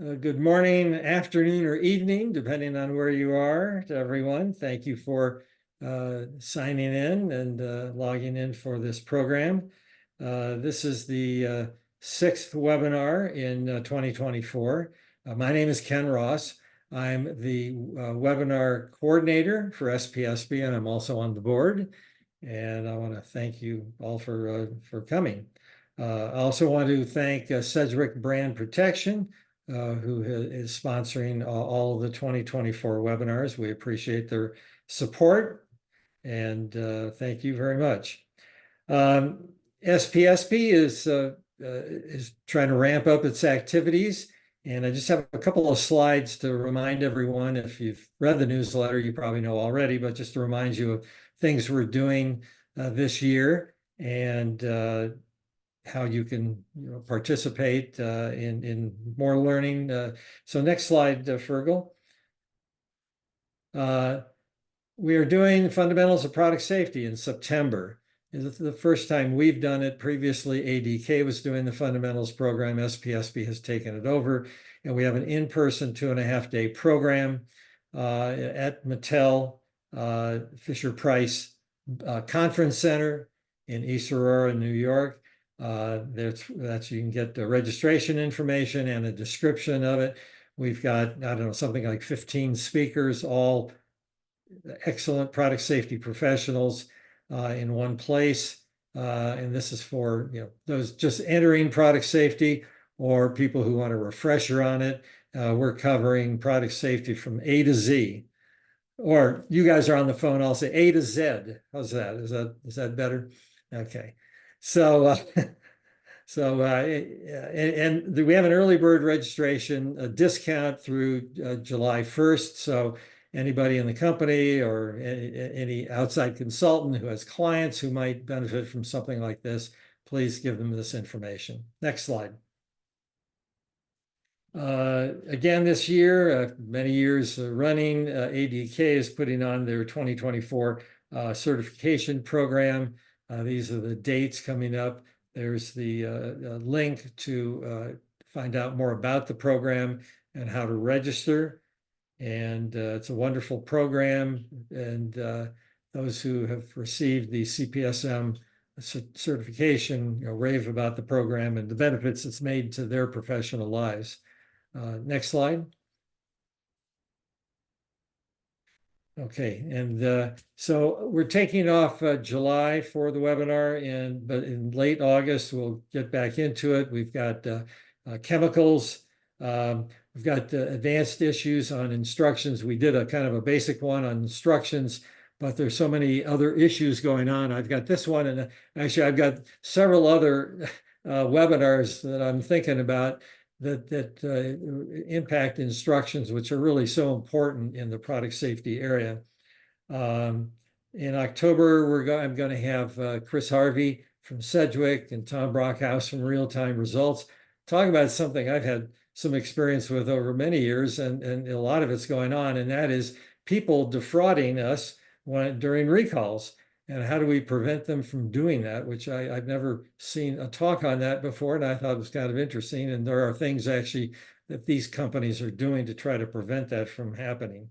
Good morning, afternoon, or evening, depending on where you are, to everyone. Thank you for signing in and logging in for this program. This is the sixth webinar in 2024. My name is Ken Ross. I'm the webinar coordinator for SPSP, and I'm also on the board. And I want to thank you all for coming. I also want to thank Sedgwick Brand Protection, who is sponsoring all of the 2024 webinars. We appreciate their support, and thank you very much. SPSP is trying to ramp up its activities, and I just have a couple of slides to remind everyone. If you've read the newsletter, you probably know already, but just to remind you of things we're doing this year and how you can participate in more learning. So next slide, Fergal. We are doing fundamentals of product safety in September. It's the first time we've done it. Previously, ADK was doing the fundamentals program. SPSP has taken it over, and we have an in-person 2.5-day program at Mattel Fisher-Price Conference Center in East Aurora, New York. That's you can get the registration information and a description of it. We've got, I don't know, something like 15 speakers, all excellent product safety professionals in one place. And this is for those just entering product safety or people who want a refresher on it. We're covering product safety from A to Z. Or you guys are on the phone, I'll say A to Z. How's that? Is that better? Okay. So, and we have an early bird registration discount through July 1st. So anybody in the company or any outside consultant who has clients who might benefit from something like this, please give them this information. Next slide. Again, this year, many years running, ADK is putting on their 2024 certification program. These are the dates coming up. There's the link to find out more about the program and how to register. And it's a wonderful program. And those who have received the CPSM certification rave about the program and the benefits it's made to their professional lives. Next slide. Okay, and so we're taking off July for the webinar, but in late August, we'll get back into it. We've got chemicals. We've got advanced issues on instructions. We did a kind of a basic one on instructions, but there's so many other issues going on. I've got this one, and actually I've got several other webinars that I'm thinking about that impact instructions, which are really so important in the product safety area. In October, I'm going to have Chris Harvey from Sedgwick and Tom Brockhouse from Real Time Results talk about something I've had some experience with over many years, and a lot of it's going on, and that is people defrauding us during recalls. And how do we prevent them from doing that, which I've never seen a talk on that before, and I thought it was kind of interesting. And there are things actually that these companies are doing to try to prevent that from happening.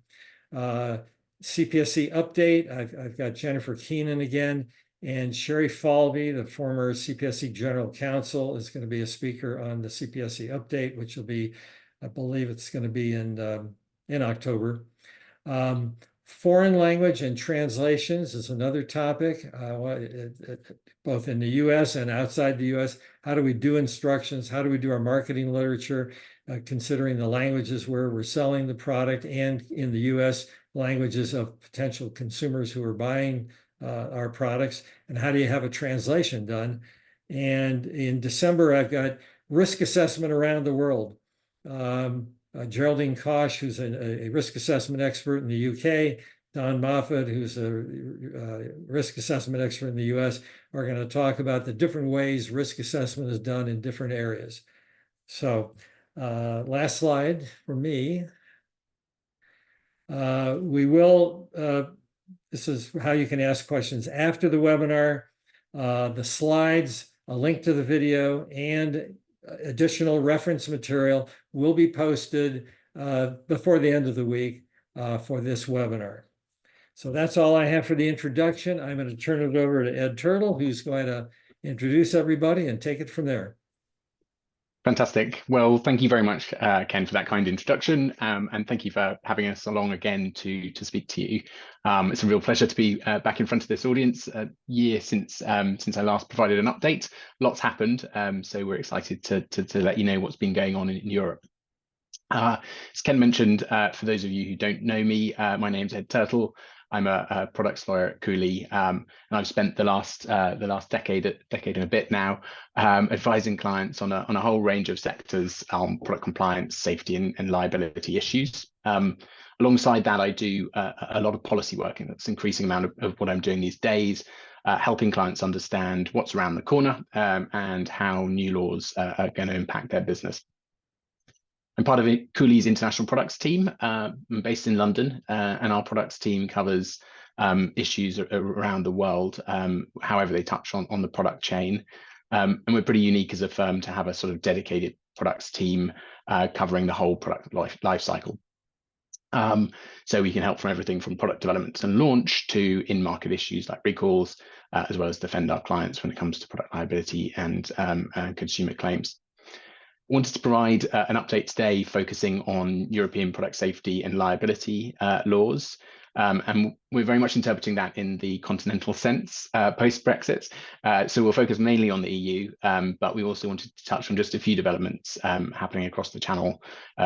CPSC update, I've got Jennifer Keenan again, and Sherry Falvey, the former CPSC General Counsel, is going to be a speaker on the CPSC update, which will be, I believe it's going to be in October. Foreign language and translations is another topic, both in the US and outside the US. How do we do instructions? How do we do our marketing literature, considering the languages where we're selling the product, and in the US, languages of potential consumers who are buying our products, and how do you have a translation done? And in December, I've got risk assessment around the world. Geraldine Kosh, who's a risk assessment expert in the UK, Don Moffat, who's a risk assessment expert in the US, are going to talk about the different ways risk assessment is done in different areas. So last slide for me. This is how you can ask questions after the webinar. The slides, a link to the video, and additional reference material will be posted before the end of the week for this webinar. So that's all I have for the introduction. I'm going to turn it over to Ed Turtle, who's going to introduce everybody and take it from there. Fantastic. Well, thank you very much, Ken, for that kind introduction, and thank you for having us along again to speak to you. It's a real pleasure to be back in front of this audience. A year since I last provided an update. Lots happened, so we're excited to let you know what's been going on in Europe. As Ken mentioned, for those of you who don't know me, my name's Ed Turtle. I'm a products lawyer at Cooley, and I've spent the last decade and a bit now advising clients on a whole range of sectors on product compliance, safety, and liability issues. Alongside that, I do a lot of policy work, and that's an increasing amount of what I'm doing these days, helping clients understand what's around the corner and how new laws are going to impact their business. I'm part of Cooley's international products team. I'm based in London, and our products team covers issues around the world, however they touch on the product chain. And we're pretty unique as a firm to have a sort of dedicated products team covering the whole product life cycle. So we can help from everything from product development and launch to in-market issues like recalls, as well as defend our clients when it comes to product liability and consumer claims. Wanted to provide an update today focusing on European product safety and liability laws. And we're very much interpreting that in the continental sense post-Brexit. So we'll focus mainly on the EU, but we also wanted to touch on just a few developments happening across the channel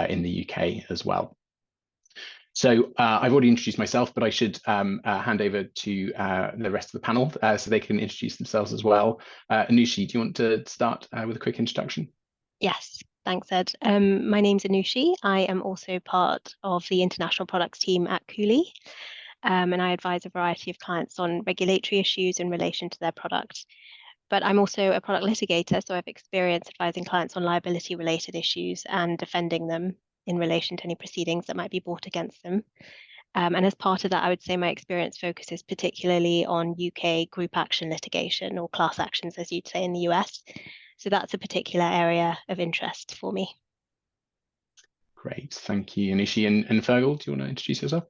in the UK as well. So I've already introduced myself, but I should hand over to the rest of the panel so they can introduce themselves as well. Anushi, do you want to start with a quick introduction? Yes, thanks, Ed. My name's Anushi. I am also part of the international products team at Cooley, and I advise a variety of clients on regulatory issues in relation to their product. But I'm also a product litigator, so I've experience advising clients on liability-related issues and defending them in relation to any proceedings that might be brought against them. And as part of that, I would say my experience focuses particularly on UK group action litigation, or class actions, as you'd say in the US. So that's a particular area of interest for me. Great, thank you, Anushi. And Fergal, do you want to introduce yourself?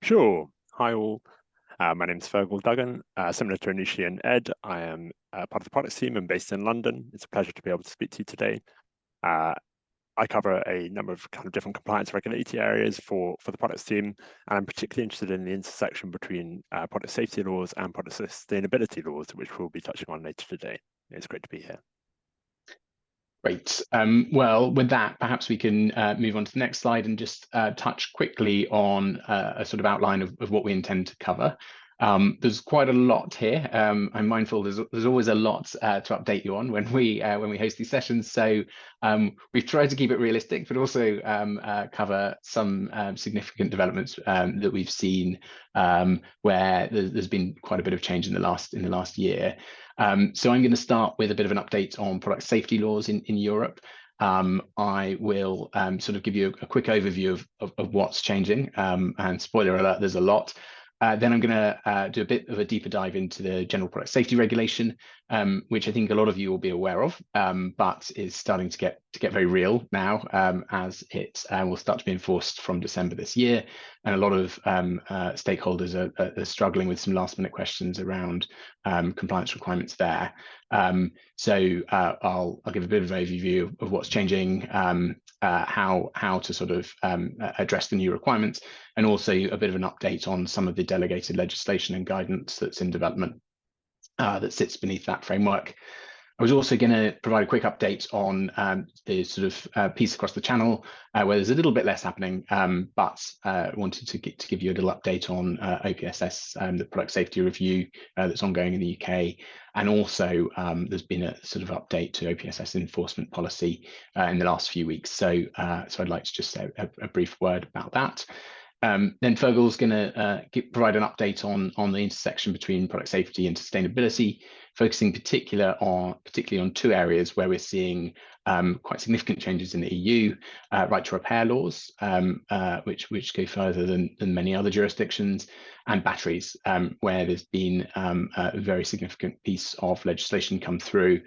Sure. Hi all. My name's Fergal Duggan. Similar to Anushi and Ed, I am part of the products team and based in London. It's a pleasure to be able to speak to you today. I cover a number of kind of different compliance regulatory areas for the products team, and I'm particularly interested in the intersection between product safety laws and product sustainability laws, which we'll be touching on later today. It's great to be here. Great. Well, with that, perhaps we can move on to the next slide and just touch quickly on a sort of outline of what we intend to cover. There's quite a lot here. I'm mindful there's always a lot to update you on when we host these sessions. So we've tried to keep it realistic, but also cover some significant developments that we've seen where there's been quite a bit of change in the last year. So I'm going to start with a bit of an update on product safety laws in Europe. I will sort of give you a quick overview of what's changing, and spoiler alert, there's a lot. Then I'm going to do a bit of a deeper dive into the general product safety regulation, which I think a lot of you will be aware of, but is starting to get very real now, as it will start to be enforced from December this year. And a lot of stakeholders are struggling with some last-minute questions around compliance requirements there. So I'll give a bit of an overview of what's changing, how to sort of address the new requirements, and also a bit of an update on some of the delegated legislation and guidance that's in development that sits beneath that framework. I was also going to provide a quick update on the sort of piece across the channel where there's a little bit less happening, but wanted to give you a little update on OPSS, the product safety review that's ongoing in the UK. And also there's been a sort of update to OPSS enforcement policy in the last few weeks. So I'd like to just say a brief word about that. Then Fergal's going to provide an update on the intersection between product safety and sustainability, focusing particularly on two areas where we're seeing quite significant changes in the EU, right to repair laws, which go further than many other jurisdictions, and batteries, where there's been a very significant piece of legislation come through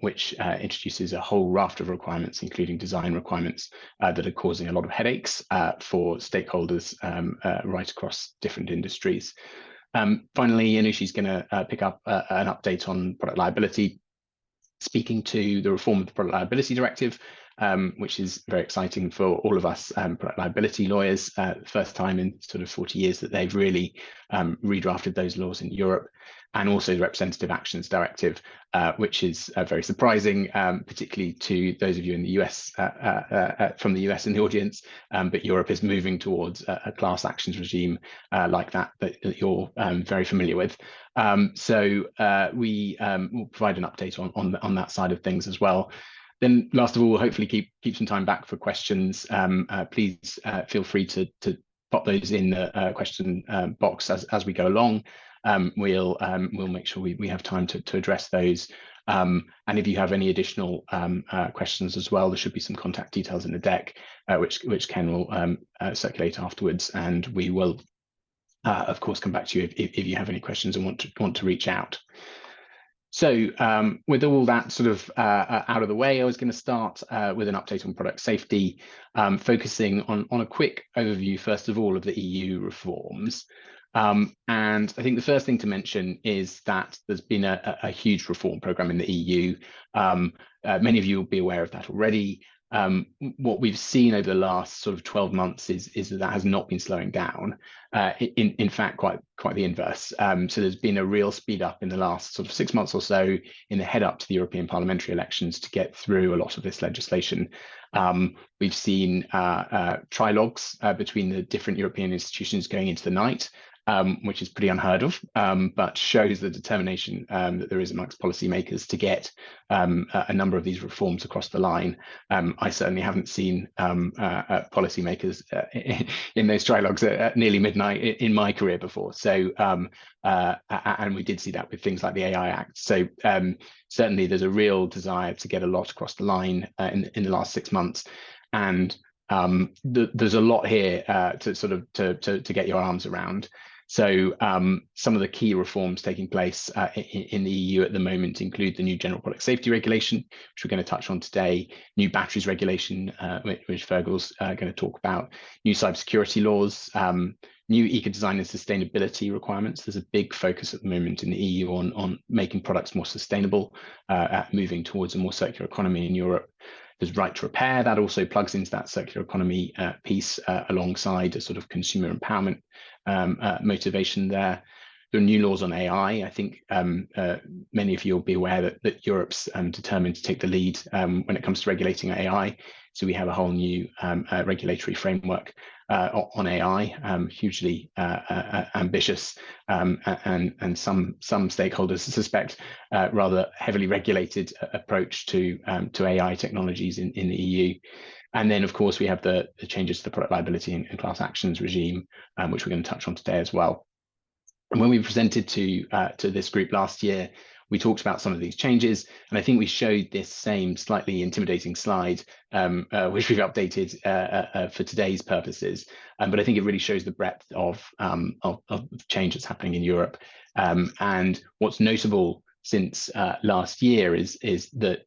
which introduces a whole raft of requirements, including design requirements that are causing a lot of headaches for stakeholders right across different industries. Finally, Anushi's going to pick up an update on product liability, speaking to the reform of the Product Liability Directive, which is very exciting for all of us product liability lawyers. First time in sort of 40 years that they've really redrafted those laws in Europe, and also the Representative Actions Directive, which is very surprising, particularly to those of you in the US, from the US in the audience, but Europe is moving towards a class actions regime like that you're very familiar with. So we will provide an update on that side of things as well. Then last of all, hopefully keep some time back for questions. Please feel free to pop those in the question box as we go along. We'll make sure we have time to address those. And if you have any additional questions as well, there should be some contact details in the deck, which Ken will circulate afterwards, and we will of course come back to you if you have any questions and want to reach out. So with all that sort of out of the way, I was going to start with an update on product safety, focusing on a quick overview, first of all, of the EU reforms. And I think the first thing to mention is that there's been a huge reform program in the EU. Many of you will be aware of that already. What we've seen over the last sort of 12 months is that has not been slowing down. In fact, quite the inverse. So there's been a real speed up in the last sort of 6 months or so in the head up to the European parliamentary elections to get through a lot of this legislation. We've seen trilogues between the different European institutions going into the night, which is pretty unheard of, but shows the determination that there is amongst policymakers to get a number of these reforms across the line. I certainly haven't seen policymakers in those trilogues at nearly midnight in my career before. So, and we did see that with things like the AI Act. So certainly there's a real desire to get a lot across the line in the last 6 months. And there's a lot here to sort of to get your arms around. So some of the key reforms taking place in the EU at the moment include the new General Product Safety Regulation, which we're going to touch on today, new batteries regulation, which Fergal's going to talk about, new cybersecurity laws, new eco-design and sustainability requirements. There's a big focus at the moment in the EU on making products more sustainable, moving towards a more circular economy in Europe. There's right to repair, that also plugs into that circular economy piece alongside a sort of consumer empowerment motivation there. There are new laws on AI. I think many of you will be aware that Europe's determined to take the lead when it comes to regulating AI. So we have a whole new regulatory framework on AI, hugely ambitious, and some stakeholders suspect rather heavily regulated approach to AI technologies in the EU. And then, of course, we have the changes to the product liability and class actions regime, which we're going to touch on today as well. And when we presented to this group last year, we talked about some of these changes, and I think we showed this same slightly intimidating slide, which we've updated for today's purposes. But I think it really shows the breadth of change that's happening in Europe. And what's notable since last year is that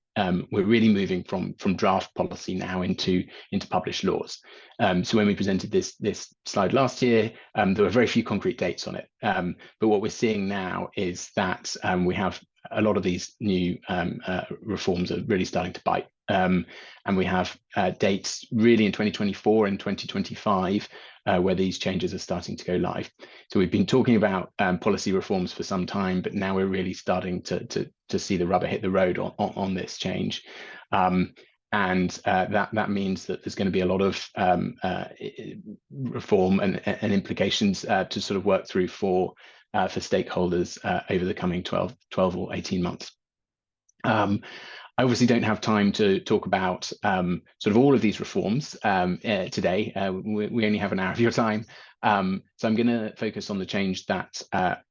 we're really moving from draft policy now into published laws. So when we presented this slide last year, there were very few concrete dates on it. But what we're seeing now is that we have a lot of these new reforms are really starting to bite. And we have dates really in 2024 and 2025 where these changes are starting to go live. So we've been talking about policy reforms for some time, but now we're really starting to see the rubber hit the road on this change. And that means that there's going to be a lot of reform and implications to sort of work through for stakeholders over the coming 12 or 18 months. I obviously don't have time to talk about sort of all of these reforms today. We only have an hour of your time. So I'm going to focus on the change that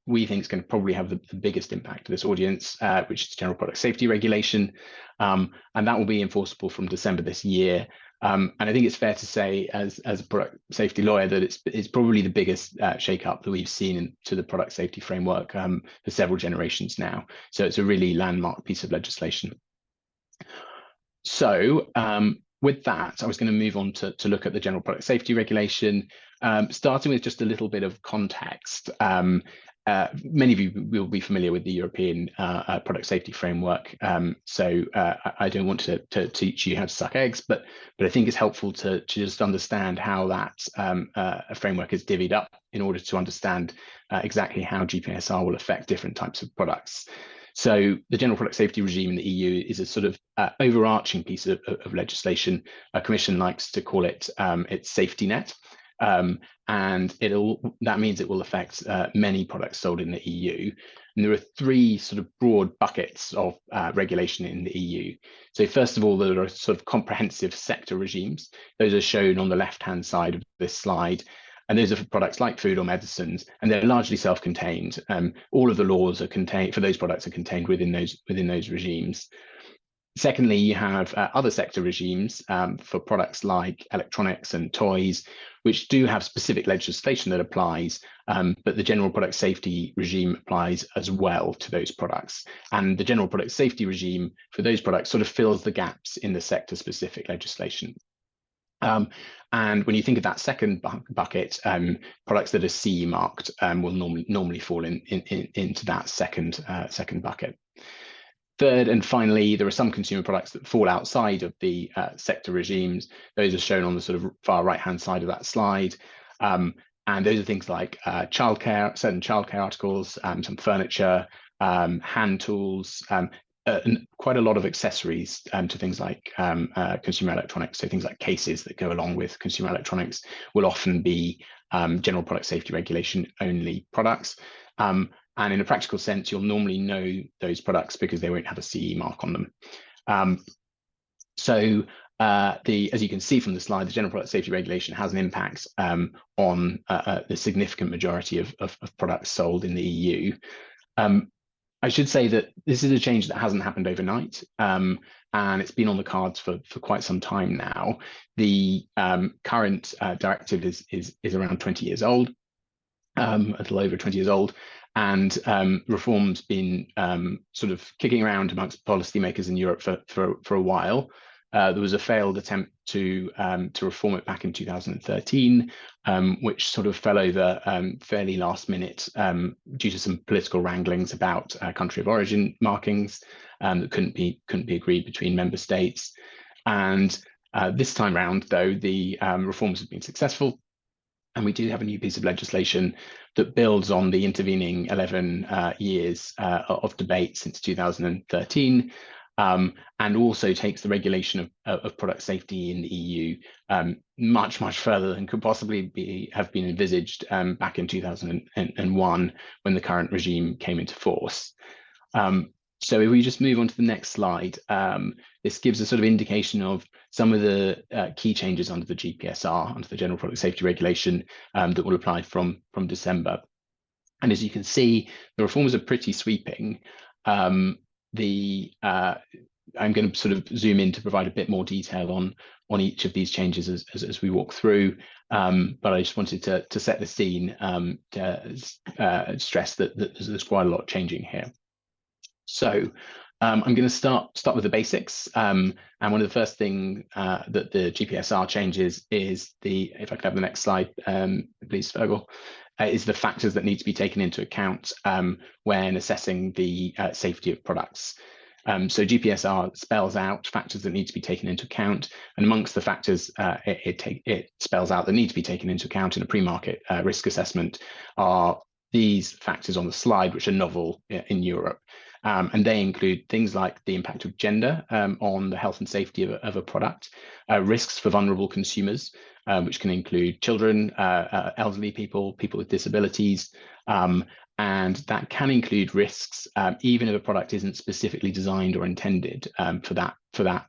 we think is going to probably have the biggest impact to this audience, which is General Product Safety Regulation. And that will be enforceable from December this year. And I think it's fair to say, as a product safety lawyer, that it's probably the biggest shake-up that we've seen to the product safety framework for several generations now. So it's a really landmark piece of legislation. So with that, I was going to move on to look at the general product safety regulation, starting with just a little bit of context. Many of you will be familiar with the European product safety framework, so I don't want to teach you how to suck eggs, but I think it's helpful to just understand how that framework is divvied up in order to understand exactly how GPSR will affect different types of products. So the general product safety regime in the EU is a sort of overarching piece of legislation. A commission likes to call it its safety net. And that means it will affect many products sold in the EU. And there are three sort of broad buckets of regulation in the EU. So first of all, there are sort of comprehensive sector regimes. Those are shown on the left-hand side of this slide. And those are for products like food or medicines, and they're largely self-contained. All of the laws are contained for those products are contained within those regimes. Secondly, you have other sector regimes for products like electronics and toys, which do have specific legislation that applies, but the general product safety regime applies as well to those products. And the general product safety regime for those products sort of fills the gaps in the sector-specific legislation. And when you think of that second bucket, products that are CE marked will normally fall into that second bucket. Third and finally, there are some consumer products that fall outside of the sector regimes. Those are shown on the sort of far right-hand side of that slide. And those are things like certain childcare articles, some furniture, hand tools, and quite a lot of accessories to things like consumer electronics. So things like cases that go along with consumer electronics will often be general product safety regulation only products. And in a practical sense, you'll normally know those products because they won't have a CE mark on them. As you can see from the slide, the general product safety regulation has an impact on the significant majority of products sold in the EU. I should say that this is a change that hasn't happened overnight, and it's been on the cards for quite some time now. The current directive is around 20 years old, a little over 20 years old, and reform's been sort of kicking around amongst policymakers in Europe for a while. There was a failed attempt to reform it back in 2013, which sort of fell over fairly last minute due to some political wranglings about country of origin markings that couldn't be agreed between member states. And this time round, though, the reforms have been successful, and we do have a new piece of legislation that builds on the intervening 11 years of debate since 2013. And also takes the regulation of product safety in the EU much further than could possibly have been envisaged back in 2001 when the current regime came into force. So if we just move on to the next slide, this gives a sort of indication of some of the key changes under the GPSR, under the General Product Safety Regulation that will apply from December. And as you can see, the reforms are pretty sweeping. I'm going to sort of zoom in to provide a bit more detail on each of these changes as we walk through. But I just wanted to set the scene to stress that there's quite a lot changing here. So I'm going to start with the basics. And one of the first things that the GPSR changes is if I could have the next slide, please, Fergal, is the factors that need to be taken into account when assessing the safety of products. So GPSR spells out factors that need to be taken into account, and amongst the factors it spells out that need to be taken into account in a pre-market risk assessment are these factors on the slide, which are novel in Europe. And they include things like the impact of gender on the health and safety of a product, risks for vulnerable consumers, which can include children, elderly people with disabilities, and that can include risks even if a product isn't specifically designed or intended for that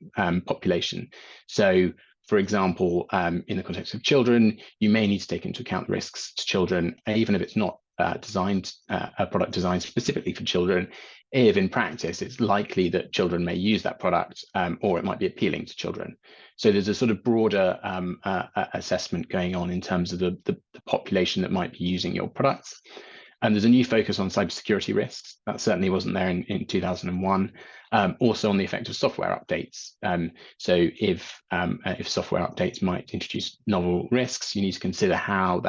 population. So, for example, in the context of children, you may need to take into account risks to children, even if it's not designed a product designed specifically for children if in practice it's likely that children may use that product, or it might be appealing to children. So there's a sort of broader assessment going on in terms of the population that might be using your products. And there's a new focus on cybersecurity risks. That certainly wasn't there in 2001. Also on the effect of software updates. So if software updates might introduce novel risks, you need to consider how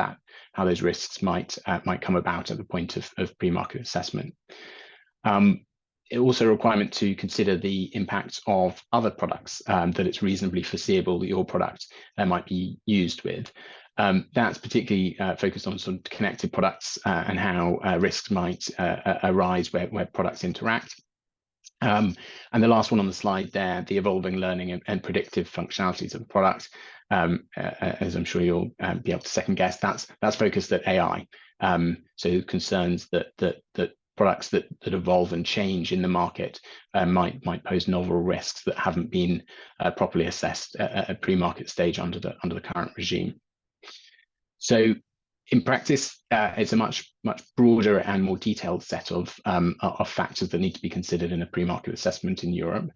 those risks might come about at the point of pre-market assessment. Also a requirement to consider the impact of other products that it's reasonably foreseeable that your product might be used with. That's particularly focused on sort of connected products and how risks might arise where products interact. And the last one on the slide there, the evolving learning and predictive functionalities of the product, as I'm sure you'll be able to second guess, that's focused at AI. So concerns that products that evolve and change in the market might pose novel risks that haven't been properly assessed at a pre-market stage under the current regime. So in practice, it's a much broader and more detailed set of factors that need to be considered in a pre-market assessment in Europe.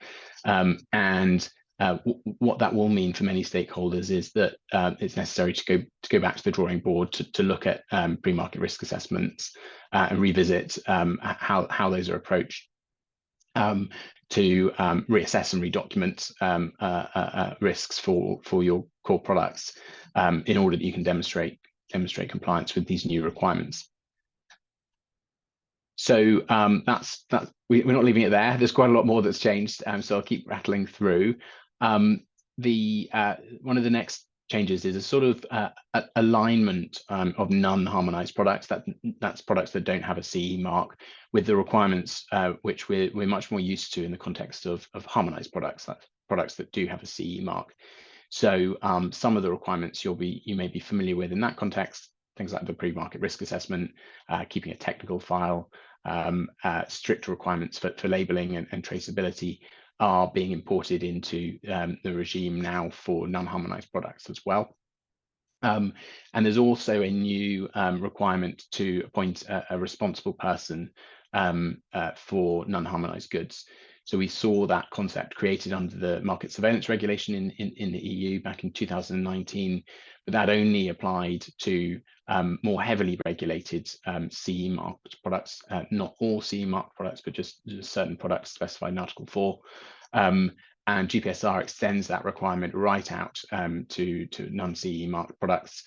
What that will mean for many stakeholders is that it's necessary to go back to the drawing board to look at pre-market risk assessments and revisit how those are approached, to reassess and redocument risks for your core products in order that you can demonstrate compliance with these new requirements. So we're not leaving it there. There's quite a lot more that's changed, so I'll keep rattling through. One of the next changes is a sort of alignment of non-harmonized products. That's products that don't have a CE mark with the requirements which we're much more used to in the context of harmonized products. That's products that do have a CE mark. So some of the requirements you may be familiar with in that context, things like the pre-market risk assessment, keeping a technical file, strict requirements for labeling and traceability are being imported into the regime now for non-harmonized products as well. And there's also a new requirement to appoint a responsible person for non-harmonized goods. So we saw that concept created under the market surveillance regulation in the EU back in 2019, but that only applied to more heavily regulated CE marked products, not all CE marked products, but just certain products specified in Article 4. And GPSR extends that requirement right out to non-CE marked products.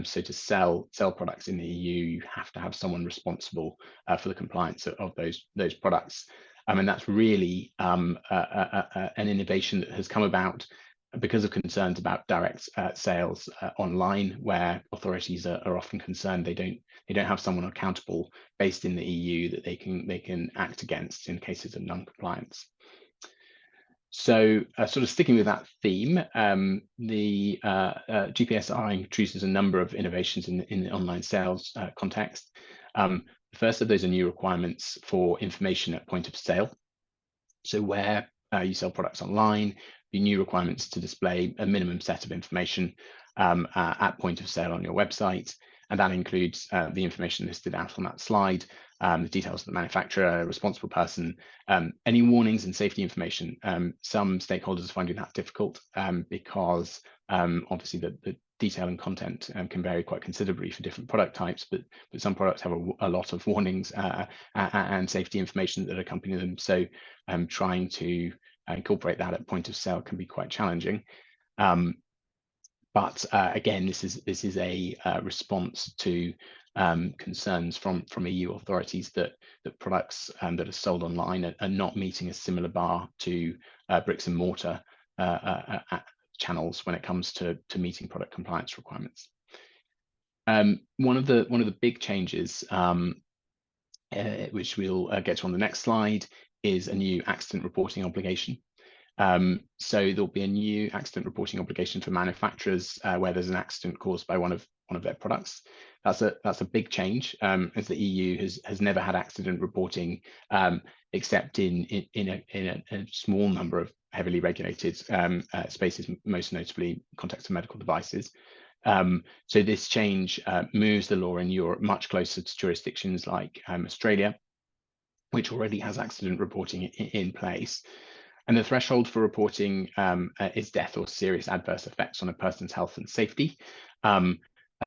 So to sell products in the EU, you have to have someone responsible for the compliance of those products. And that's really an innovation that has come about because of concerns about direct sales online, where authorities are often concerned they don't have someone accountable based in the EU that they can act against in cases of non-compliance. So sort of sticking with that theme, the GPSR introduces a number of innovations in the online sales context. The first of those are new requirements for information at point of sale. So where you sell products online, the new requirements to display a minimum set of information at point of sale on your website. And that includes the information listed out on that slide, the details of the manufacturer, responsible person, any warnings and safety information. Some stakeholders are finding that difficult because obviously the detail and content can vary quite considerably for different product types, but some products have a lot of warnings and safety information that accompany them. So trying to incorporate that at point of sale can be quite challenging. But again, this is a response to concerns from EU authorities that products that are sold online are not meeting a similar bar to bricks and mortar channels when it comes to meeting product compliance requirements. One of the big changes, which we'll get to on the next slide, is a new accident reporting obligation. So there'll be a new accident reporting obligation for manufacturers where there's an accident caused by one of their products. That's a big change, as the EU has never had accident reporting except in a small number of heavily regulated spaces, most notably context of medical devices. So this change moves the law in Europe much closer to jurisdictions like Australia, which already has accident reporting in place. And the threshold for reporting is death or serious adverse effects on a person's health and safety.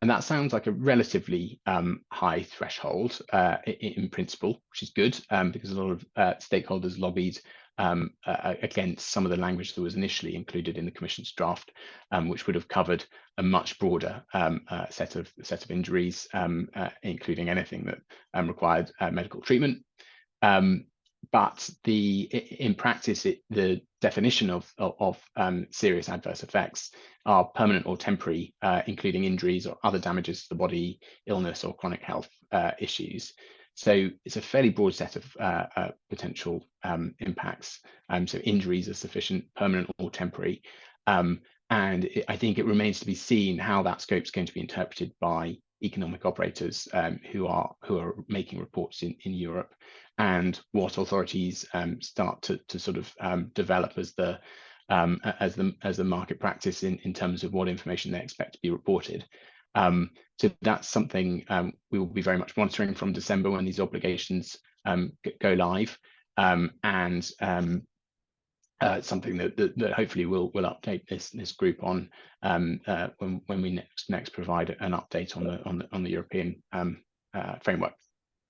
And that sounds like a relatively high threshold in principle, which is good, because a lot of stakeholders lobbied against some of the language that was initially included in the Commission's draft, which would have covered a much broader set of injuries, including anything that required medical treatment. But in practice, the definition of serious adverse effects are permanent or temporary, including injuries or other damages to the body, illness or chronic health issues. So it's a fairly broad set of potential impacts. So injuries are sufficient, permanent or temporary. And I think it remains to be seen how that scope is going to be interpreted by economic operators who are making reports in Europe, and what authorities start to sort of develop as the market practice in terms of what information they expect to be reported. So that's something we will be very much monitoring from December when these obligations go live, and something that hopefully will update this group on when we next provide an update on the European framework.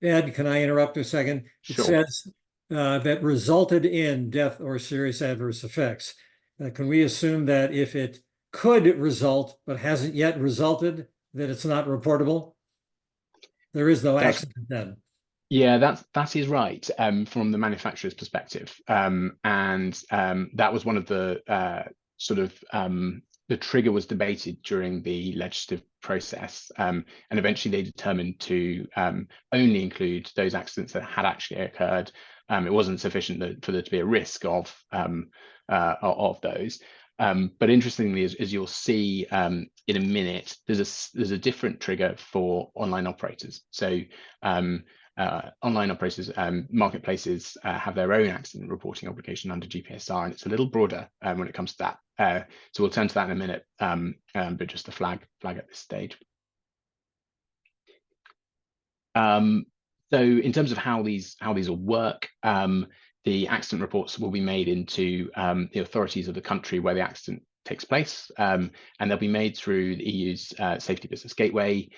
Ed, can I interrupt a second? Sure. It says that resulted in death or serious adverse effects. Can we assume that if it could result but hasn't yet resulted, that it's not reportable? There is no accident then. Yeah, that is right from the manufacturer's perspective, and that was one of the the trigger was debated during the legislative process, and eventually they determined to only include those accidents that had actually occurred. It wasn't sufficient for there to be a risk of those. But interestingly, as you'll see in a minute, there's a different trigger for online operators. So online operators, marketplaces have their own accident reporting obligation under GPSR, and it's a little broader when it comes to that. So we'll turn to that in a minute, but just a flag at this stage. So in terms of how these will work, the accident reports will be made into the authorities of the country where the accident takes place, and they'll be made through the EU's Safety Business Gateway,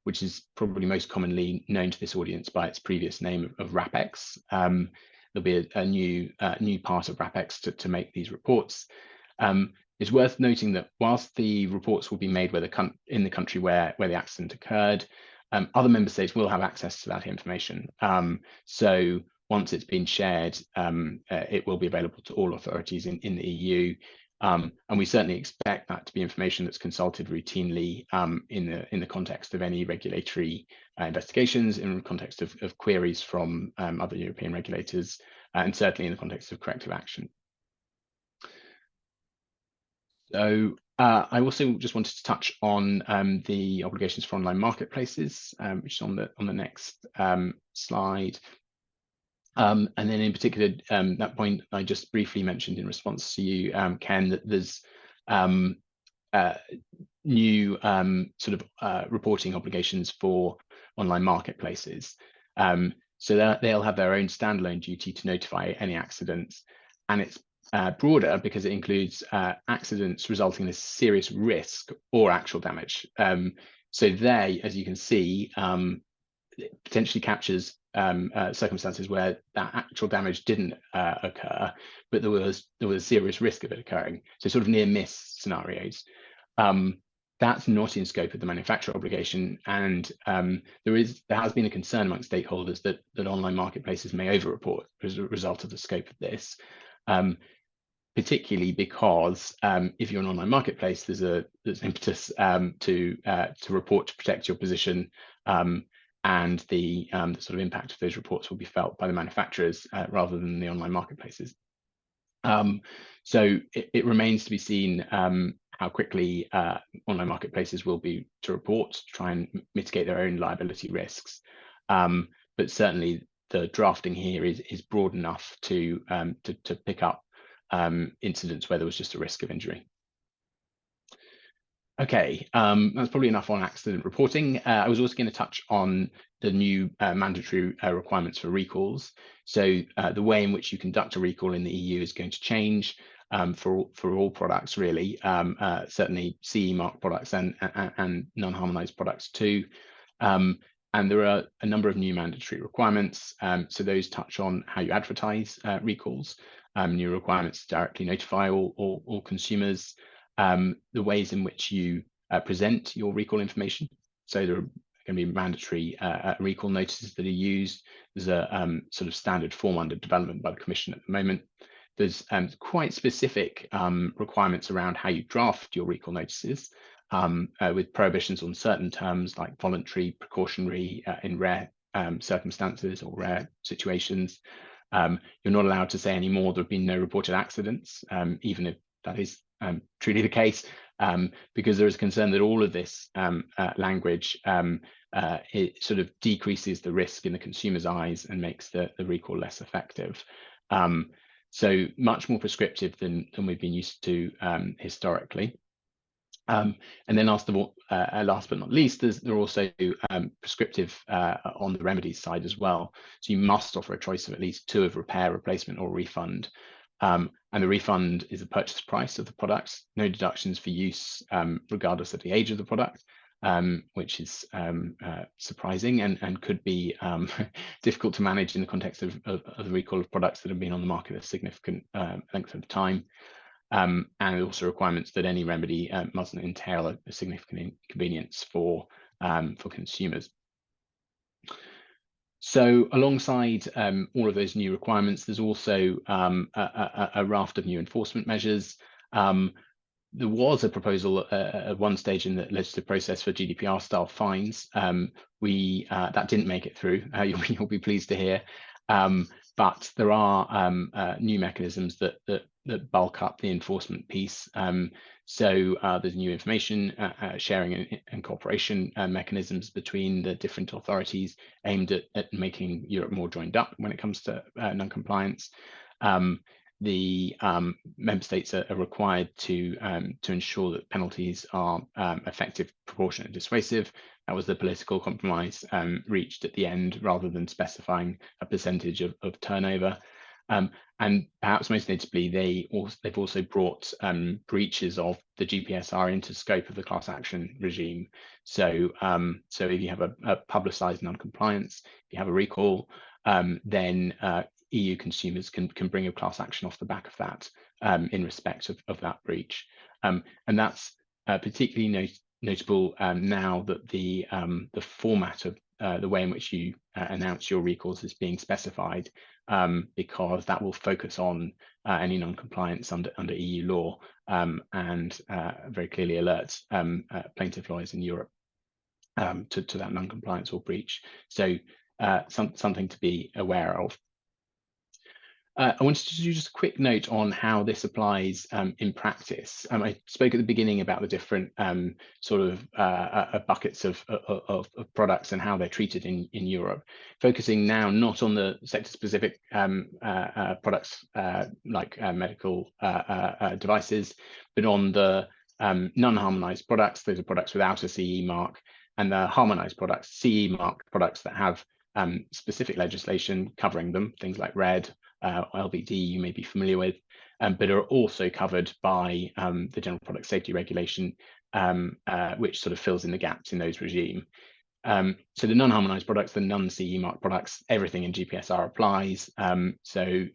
which is probably most commonly known to this audience by its previous name of RAPEX. There'll be a new part of RAPEX to make these reports. It's worth noting that whilst the reports will be made in the country where the accident occurred, other member states will have access to that information. So once it's been shared, it will be available to all authorities in the EU. And we certainly expect that to be information that's consulted routinely in the context of any regulatory investigations, in the context of queries from other European regulators, and certainly in the context of corrective action. So I also just wanted to touch on the obligations for online marketplaces, which is on the next slide. And then in particular, that point I just briefly mentioned in response to you, Ken, that there's new reporting obligations for online marketplaces. So that they'll have their own standalone duty to notify any accidents, and it's broader because it includes accidents resulting in a serious risk or actual damage. So they, as you can see, potentially captures circumstances where that actual damage didn't occur, but there was a serious risk of it occurring. So sort of near miss scenarios. That's not in scope of the manufacturer obligation, and there has been a concern amongst stakeholders that online marketplaces may over-report as a result of the scope of this. Particularly because if you're an online marketplace, there's impetus to report to protect your position, and the sort of impact of those reports will be felt by the manufacturers rather than the online marketplaces. So it remains to be seen how quickly online marketplaces will be to report to try and mitigate their own liability risks. But certainly the drafting here is broad enough to pick up incidents where there was just a risk of injury. Okay, that's probably enough on accident reporting. I was also going to touch on the new mandatory requirements for recalls. So the way in which you conduct a recall in the EU is going to change for all products, really. Certainly CE mark products and non-harmonized products too. And there are a number of new mandatory requirements. So those touch on how you advertise recalls, new requirements to directly notify all consumers, the ways in which you present your recall information. So there are going to be mandatory recall notices that are used. There's a sort of standard form under development by the Commission at the moment. There's quite specific requirements around how you draft your recall notices, with prohibitions on certain terms like voluntary, precautionary, in rare circumstances or rare situations. You're not allowed to say any more there have been no reported accidents, even if that is truly the case, because there is concern that all of this language it sort of decreases the risk in the consumer's eyes and makes the recall less effective. So much more prescriptive than we've been used to historically. And then last but not least, there are also prescriptive on the remedies side as well. So you must offer a choice of at least two of repair, replacement, or refund. And the refund is the purchase price of the product, no deductions for use, regardless of the age of the product, which is surprising and could be difficult to manage in the context of the recall of products that have been on the market a significant length of time. And also requirements that any remedy mustn't entail a significant inconvenience for consumers. So alongside all of those new requirements, there's also a raft of new enforcement measures. There was a proposal at one stage in the legislative process for GDPR style fines. That didn't make it through, you'll be pleased to hear. But there are new mechanisms that bulk up the enforcement piece. So there's new information sharing and cooperation mechanisms between the different authorities aimed at making Europe more joined up when it comes to non-compliance. The member states are required to ensure that penalties are effective, proportionate, and dissuasive. That was the political compromise reached at the end, rather than specifying a percentage of turnover. And perhaps most notably, they've also brought breaches of the GPSR into scope of the class action regime. So if you have a publicised non-compliance, if you have a recall, then EU consumers can bring a class action off the back of that in respect of that breach. And that's particularly notable now that the format of the way in which you announce your recalls is being specified, because that will focus on any non-compliance under EU law and very clearly alerts plaintiff lawyers in Europe to that non-compliance or breach. So something to be aware of. I wanted to do just a quick note on how this applies in practice. I spoke at the beginning about the different sort of buckets of products and how they're treated in Europe, focusing now not on the sector-specific products like medical devices, but on the non-harmonized products. Those are products without a CE mark, and the harmonized products, CE marked products that have specific legislation covering them, things like RED, LVD you may be familiar with, but are also covered by the General Product Safety Regulation, which sort of fills in the gaps in those regime. So the non-harmonized products, the non-CE marked products, everything in GPSR applies. So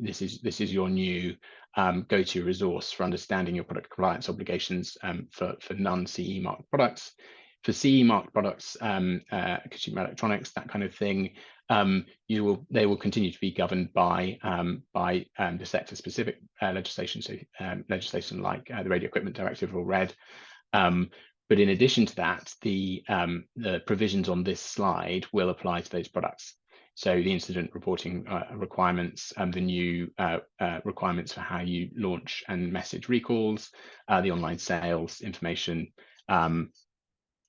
this is your new go-to resource for understanding your product compliance obligations for non-CE marked products. For CE marked products, consumer electronics, that kind of thing, they will continue to be governed by the sector-specific legislation, so legislation like the Radio Equipment Directive or RED. But in addition to that, the provisions on this slide will apply to those products. So the incident reporting requirements, the new requirements for how you launch and message recalls, the online sales information,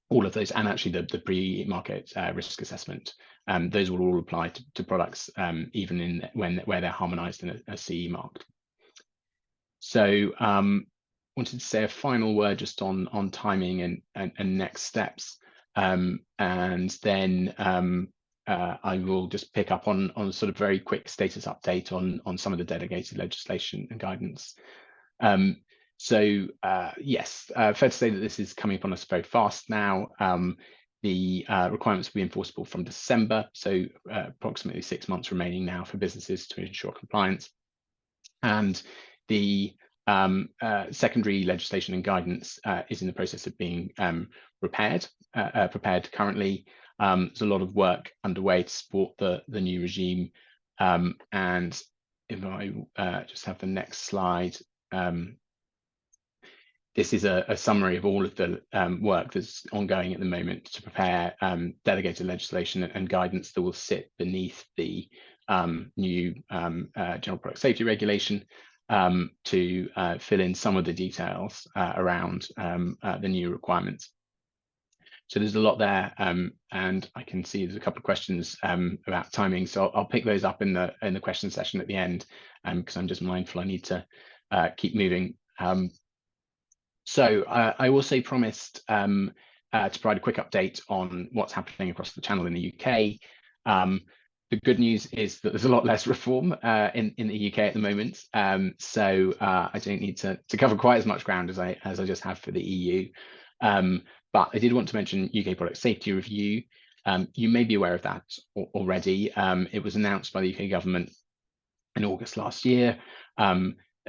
all of those, and actually the pre-market risk assessment, those will all apply to products even where they're harmonized and are CE marked. So wanted to say a final word just on timing and next steps, and then I will just pick up on sort of very quick status update on some of the delegated legislation and guidance. Yes, fair to say that this is coming upon us very fast now. The requirements will be enforceable from December, so approximately 6 months remaining now for businesses to ensure compliance. And the secondary legislation and guidance is in the process of being prepared currently. There's a lot of work underway to support the new regime. And if I just have the next slide. This is a summary of all of the work that's ongoing at the moment to prepare delegated legislation and guidance that will sit beneath the new General Product Safety Regulation to fill in some of the details around the new requirements. So there's a lot there, and I can see there's a couple of questions about timing. So I'll pick those up in the question session at the end, because I'm just mindful I need to keep moving. So I also promised to provide a quick update on what's happening across the channel in the UK. The good news is that there's a lot less reform in the UK at the moment, so I don't need to cover quite as much ground as I just have for the EU. But I did want to mention UK Product Safety Review. You may be aware of that already. It was announced by the UK government in August last year.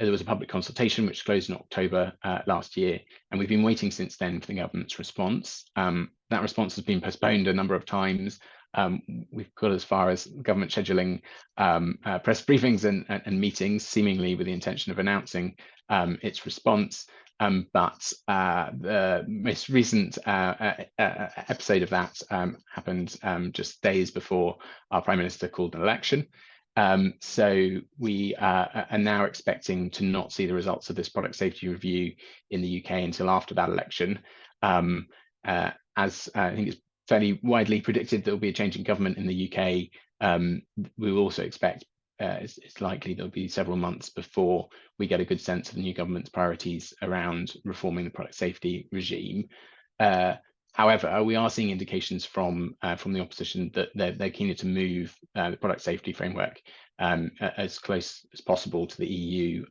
There was a public consultation which closed in October last year, and we've been waiting since then for the government's response. That response has been postponed a number of times. We've got as far as government scheduling press briefings and meetings, seemingly with the intention of announcing its response. But the most recent episode of that happened just days before our Prime Minister called an election. So we are now expecting to not see the results of this product safety review in the UK until after that election. As I think it's fairly widely predicted there will be a change in government in the UK, we will also expect it's likely there'll be several months before we get a good sense of the new government's priorities around reforming the product safety regime. However, we are seeing indications from the opposition that they're keen to move the product safety framework as close as possible to the EU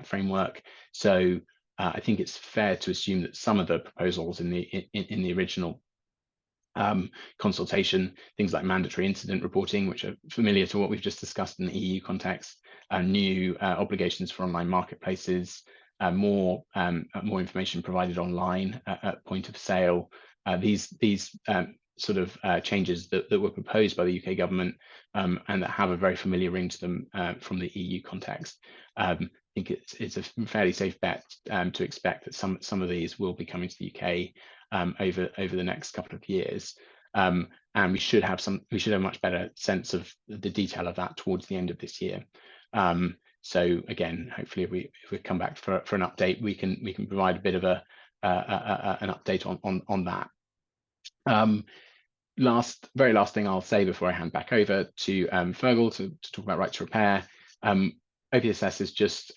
framework. So I think it's fair to assume that some of the proposals in the original consultation, things like mandatory incident reporting, which are familiar to what we've just discussed in the EU context, new obligations for online marketplaces, more information provided online at point of sale. These sort of changes that were proposed by the UK government and that have a very familiar ring to them from the EU context. I think it's a fairly safe bet to expect that some of these will be coming to the UK over the next couple of years. And we should have a much better sense of the detail of that towards the end of this year. So again, hopefully, if we come back for an update, we can provide a bit of an update on that. Very last thing I'll say before I hand back over to Fergal to talk about right to repair. OPSS has just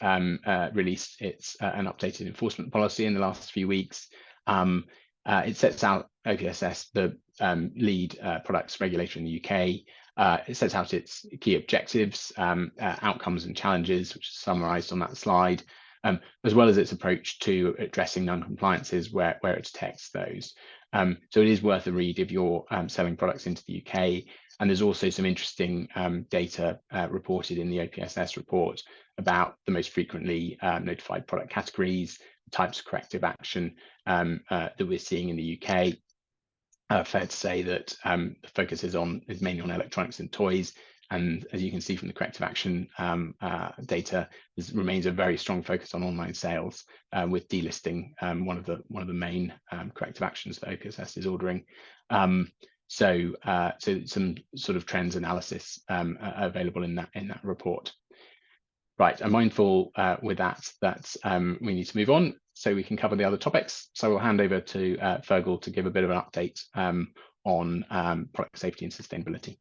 released its an updated enforcement policy in the last few weeks. It sets out OPSS, the lead products regulator in the UK. It sets out its key objectives, outcomes and challenges, which is summarised on that slide, as well as its approach to addressing non-compliances where it detects those. So it is worth a read if you're selling products into the UK. And there's also some interesting data reported in the OPSS report about the most frequently notified product categories, types of corrective action that we're seeing in the UK. Fair to say that the focus is mainly on electronics and toys, and as you can see from the corrective action data, there remains a very strong focus on online sales, with delisting one of the main corrective actions that OPSS is ordering. So some sort of trends analysis available in that report. Right, I'm mindful with that we need to move on so we can cover the other topics. So we'll hand over to Fergal to give a bit of an update on product safety and sustainability.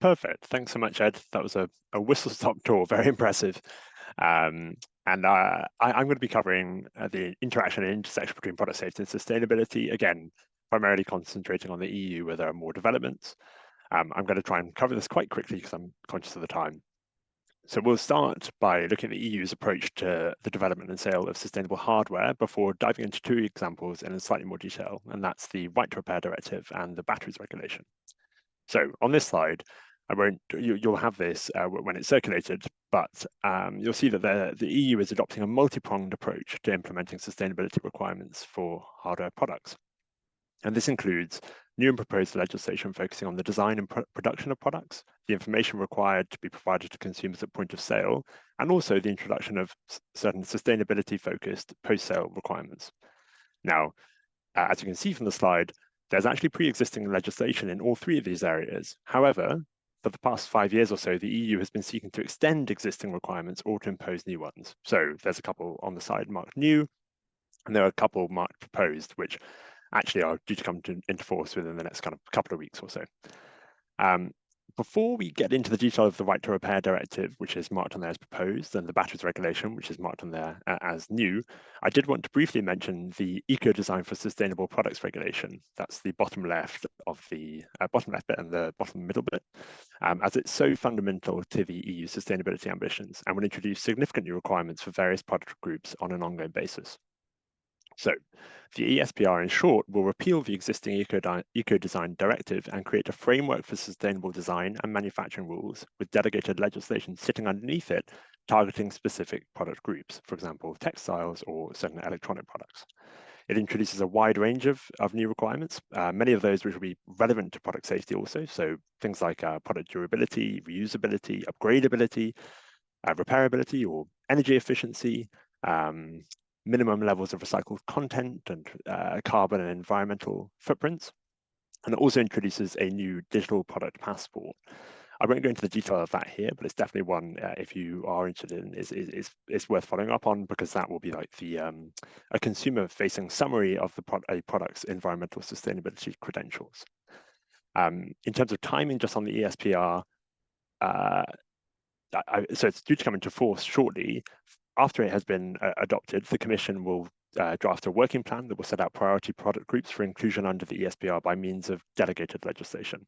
Perfect. Thanks so much, Ed. That was a whistle-stop tour. Very impressive. And I'm going to be covering the interaction and intersection between product safety and sustainability, again, primarily concentrating on the EU where there are more developments. I'm going to try and cover this quite quickly because I'm conscious of the time. So we'll start by looking at the EU's approach to the development and sale of sustainable hardware before diving into two examples in slightly more detail, and that's the Right to Repair Directive and the Batteries Regulation. So on this slide, you'll have this when it's circulated, but you'll see that the EU is adopting a multi-pronged approach to implementing sustainability requirements for hardware products. And this includes new and proposed legislation focusing on the design and production of products, the information required to be provided to consumers at point of sale, and also the introduction of certain sustainability-focused post-sale requirements. Now, as you can see from the slide, there's actually pre-existing legislation in all three of these areas. However, for the past 5 years or so, the EU has been seeking to extend existing requirements or to impose new ones. So there's a couple on the side marked new, and there are a couple marked proposed, which actually are due to come into force within the next kind of couple of weeks or so. Before we get into the detail of the Right to Repair Directive, which is marked on there as proposed, and the Batteries Regulation, which is marked on there as new, I did want to briefly mention the Eco-Design for Sustainable Products Regulation. That's the bottom left of the bottom left bit and the bottom middle bit, as it's so fundamental to the EU sustainability ambitions and will introduce significant new requirements for various product groups on an ongoing basis. So the ESPR, in short, will repeal the existing Eco-Design Directive and create a framework for sustainable design and manufacturing rules with delegated legislation sitting underneath it, targeting specific product groups, for example, textiles or certain electronic products. It introduces a wide range of new requirements, many of those which will be relevant to product safety also, so things like product durability, reusability, upgradability, repairability or energy efficiency, minimum levels of recycled content and carbon and environmental footprints. And it also introduces a new digital product passport. I won't go into the detail of that here, but it's definitely one, if you are interested in, is worth following up on, because that will be like the a consumer-facing summary of a product's environmental sustainability credentials. In terms of timing, just on the ESPR, so it's due to come into force shortly. After it has been adopted, the Commission will draft a working plan that will set out priority product groups for inclusion under the ESPR by means of delegated legislation.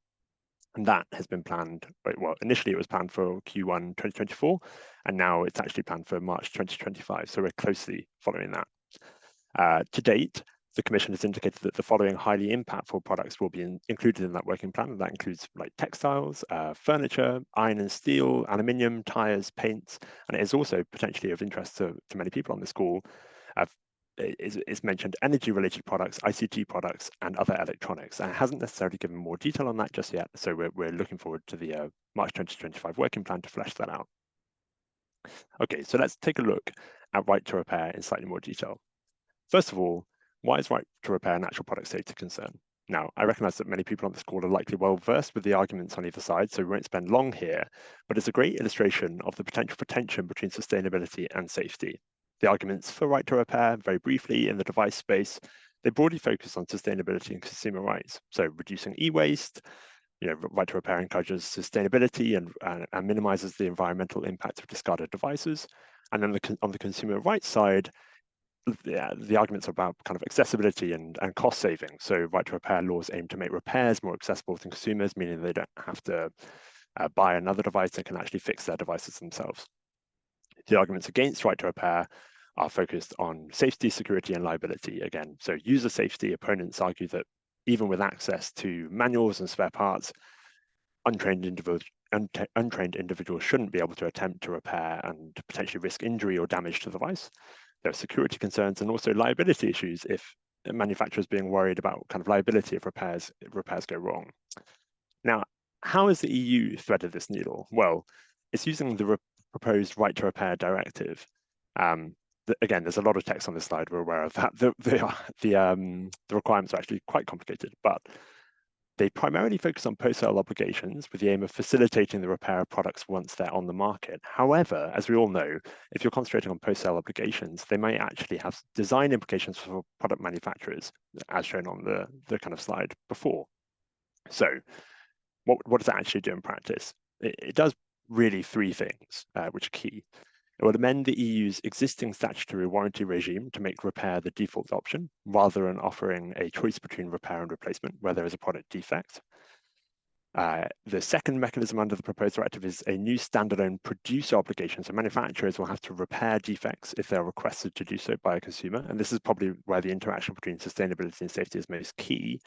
And that has been planned, well, initially it was planned for Q1 2024, and now it's actually planned for March 2025. So we're closely following that. To date, the Commission has indicated that the following highly impactful products will be included in that working plan. And that includes like textiles, furniture, iron and steel, aluminium, tires, paints, and it is also potentially of interest to many people on this call. It's mentioned energy-related products, ICT products, and other electronics. And it hasn't necessarily given more detail on that just yet. So we're looking forward to the March 2025 working plan to flesh that out. Okay, so let's take a look at Right to Repair in slightly more detail. First of all, why is Right to Repair an actual product safety concern? Now, I recognize that many people on this call are likely well versed with the arguments on either side, so we won't spend long here, but it's a great illustration of the potential for tension between sustainability and safety. The arguments for Right to Repair, very briefly, in the device space, they broadly focus on sustainability and consumer rights. So reducing e-waste, Right to Repair encourages sustainability and minimizes the environmental impact of discarded devices. And then on the consumer rights side, the arguments are about kind of accessibility and cost saving. So Right to Repair laws aim to make repairs more accessible to consumers, meaning they don't have to buy another device, they can actually fix their devices themselves. The arguments against Right to Repair are focused on safety, security, and liability again. So user safety, opponents argue that even with access to manuals and spare parts, untrained individuals shouldn't be able to attempt to repair and potentially risk injury or damage to the device. There are security concerns and also liability issues if manufacturers being worried about kind of liability if repairs go wrong. Now, how has the EU threaded this needle? Well, it's using the proposed Right to Repair Directive. Again, there's a lot of text on this slide, we're aware of that. The requirements are actually quite complicated, but they primarily focus on post-sale obligations with the aim of facilitating the repair of products once they're on the market. However, as we all know, if you're concentrating on post-sale obligations, they may actually have design implications for product manufacturers, as shown on the kind of slide before. So what does that actually do in practice? It does really three things, which are key. It will amend the EU's existing statutory warranty regime to make repair the default option, rather than offering a choice between repair and replacement where there is a product defect. The second mechanism under the proposed directive is a new standalone producer obligation. So manufacturers will have to repair defects if they're requested to do so by a consumer. And this is probably where the interaction between sustainability and safety is most key.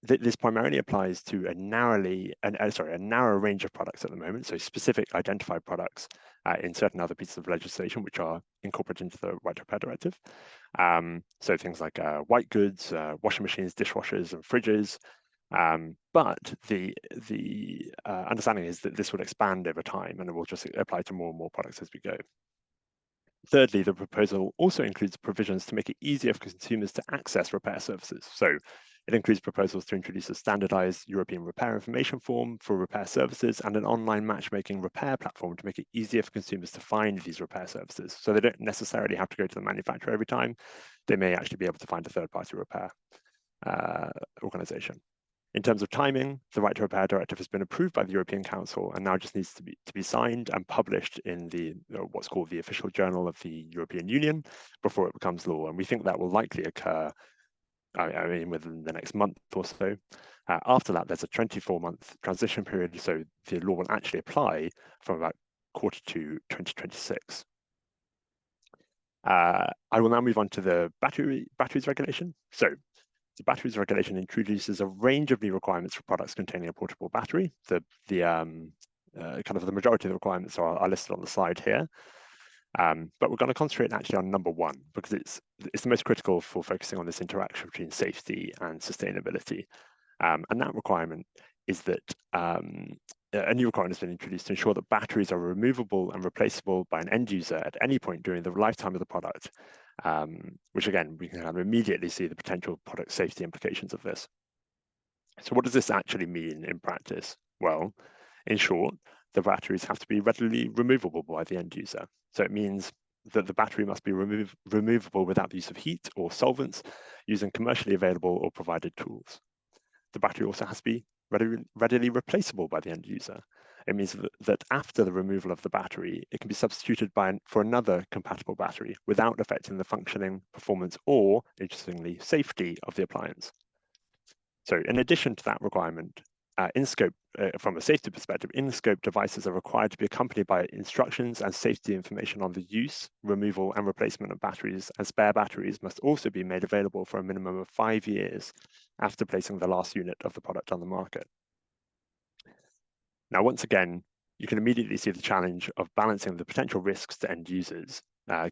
This primarily applies to a narrow range of products at the moment, so specific identified products in certain other pieces of legislation which are incorporated into the Right to Repair Directive. So things like white goods, washing machines, dishwashers, and fridges. But the understanding is that this will expand over time, and it will just apply to more and more products as we go. Thirdly, the proposal also includes provisions to make it easier for consumers to access repair services. So it includes proposals to introduce a standardized European repair information form for repair services and an online matchmaking repair platform to make it easier for consumers to find these repair services. So they don't necessarily have to go to the manufacturer every time. They may actually be able to find a third-party repair organization. In terms of timing, the Right to Repair Directive has been approved by the European Council and now just needs to be signed and published in the what's called the Official Journal of the European Union before it becomes law. And we think that will likely occur, within the next month or so. After that, there's a 24-month transition period, so the law will actually apply from about Q2 2026. I will now move on to the batteries regulation. So the batteries regulation introduces a range of new requirements for products containing a portable battery. The majority of the requirements are listed on the slide here. But we're going to concentrate actually on number one, because it's the most critical for focusing on this interaction between safety and sustainability. And that requirement is that a new requirement has been introduced to ensure that batteries are removable and replaceable by an end user at any point during the lifetime of the product, which again, we can immediately see the potential product safety implications of this. So what does this actually mean in practice? Well, in short, the batteries have to be readily removable by the end user. So it means that the battery must be removable without the use of heat or solvents using commercially available or provided tools. The battery also has to be readily replaceable by the end user. It means that after the removal of the battery, it can be substituted for another compatible battery without affecting the functioning, performance, or, interestingly, safety of the appliance. So in addition to that requirement, in scope, from a safety perspective, in-scope devices are required to be accompanied by instructions and safety information on the use, removal, and replacement of batteries, and spare batteries must also be made available for a minimum of 5 years after placing the last unit of the product on the market. Now, once again, you can immediately see the challenge of balancing the potential risks to end users,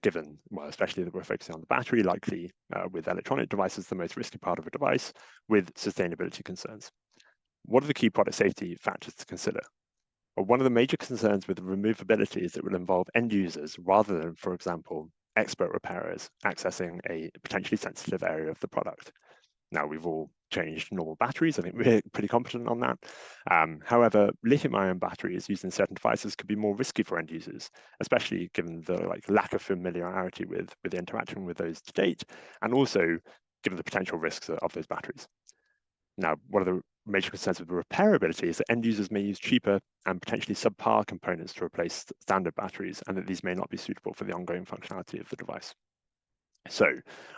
given, well, especially that we're focusing on the battery, likely with electronic devices, the most risky part of a device, with sustainability concerns. What are the key product safety factors to consider? Well, one of the major concerns with removability is that it will involve end users rather than, for example, expert repairers accessing a potentially sensitive area of the product. Now, we've all changed normal batteries. I think we're pretty competent on that. However, lithium-ion batteries used in certain devices could be more risky for end users, especially given the lack of familiarity with the interaction with those to date, and also given the potential risks of those batteries. Now, one of the major concerns with repairability is that end users may use cheaper and potentially subpar components to replace standard batteries, and that these may not be suitable for the ongoing functionality of the device. So,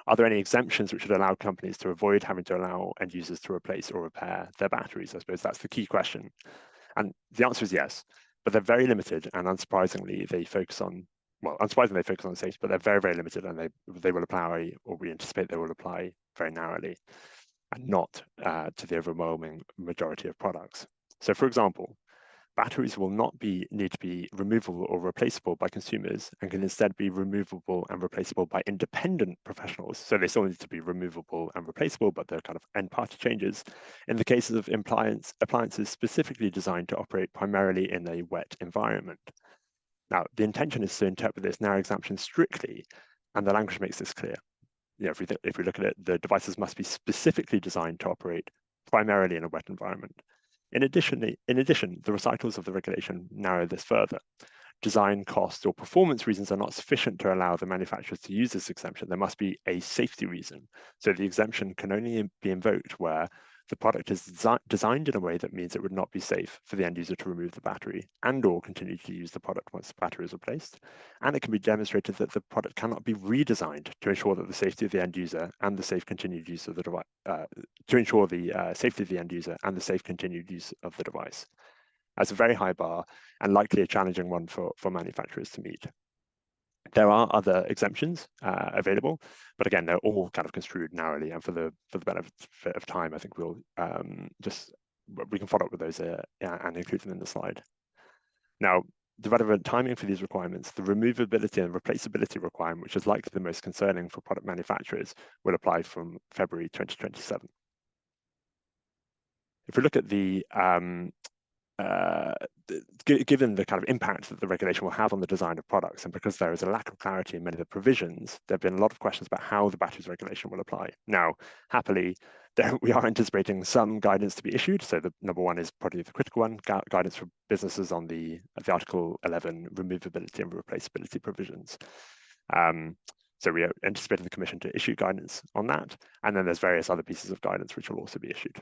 are there any exemptions which would allow companies to avoid having to allow end users to replace or repair their batteries? I suppose that's the key question. And the answer is yes, but they're very limited, and unsurprisingly, they focus on safety, but they're very, very limited, and they will apply, or we anticipate they will apply very narrowly, and not to the overwhelming majority of products. So, for example, batteries will not need to be removable or replaceable by consumers, and can instead be removable and replaceable by independent professionals. So they still need to be removable and replaceable, but they're kind of end party changes in the cases of appliances specifically designed to operate primarily in a wet environment. Now, the intention is to interpret this narrow exemption strictly, and the language makes this clear. If we look at it, the devices must be specifically designed to operate primarily in a wet environment. In addition, the recitals of the regulation narrow this further. Design, cost, or performance reasons are not sufficient to allow the manufacturers to use this exemption. There must be a safety reason. So the exemption can only be invoked where the product is designed in a way that means it would not be safe for the end user to remove the battery and or continue to use the product once the battery is replaced. And it can be demonstrated that the product cannot be redesigned to ensure that the safety of the end user and the safe continued use of the device, to ensure the safety of the end user and the safe continued use of the device. That's a very high bar and likely a challenging one for manufacturers to meet. There are other exemptions available, but again, they're all kind of construed narrowly. And for the benefit of time, I think we'll we can follow up with those and include them in the slide. Now, the relevant timing for these requirements, the removability and replaceability requirement, which is likely the most concerning for product manufacturers, will apply from February 2027. If we look at the given the kind of impact that the regulation will have on the design of products, and because there is a lack of clarity in many of the provisions, there have been a lot of questions about how the batteries regulation will apply. Now, happily, we are anticipating some guidance to be issued. So the number one is probably the critical one, guidance for businesses on the Article 11 removability and replaceability provisions. So we are anticipating the Commission to issue guidance on that. And then there's various other pieces of guidance which will also be issued.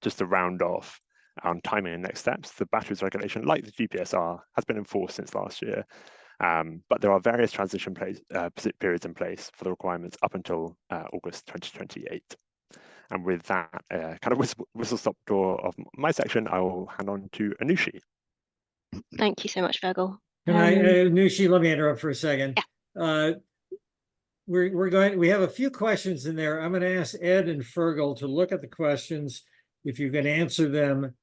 Just to round off, on timing and next steps, the batteries regulation, like the GPSR, has been enforced since last year, but there are various transition periods in place for the requirements up until August 2028. And with that kind of whistle-stop tour of my section, I will hand on to Anushi. Thank you so much, Fergal. Can Anushi, let me interrupt for a second. Yeah. We have a few questions in there. I'm going to ask Ed and Fergal to look at the questions. If you can answer them,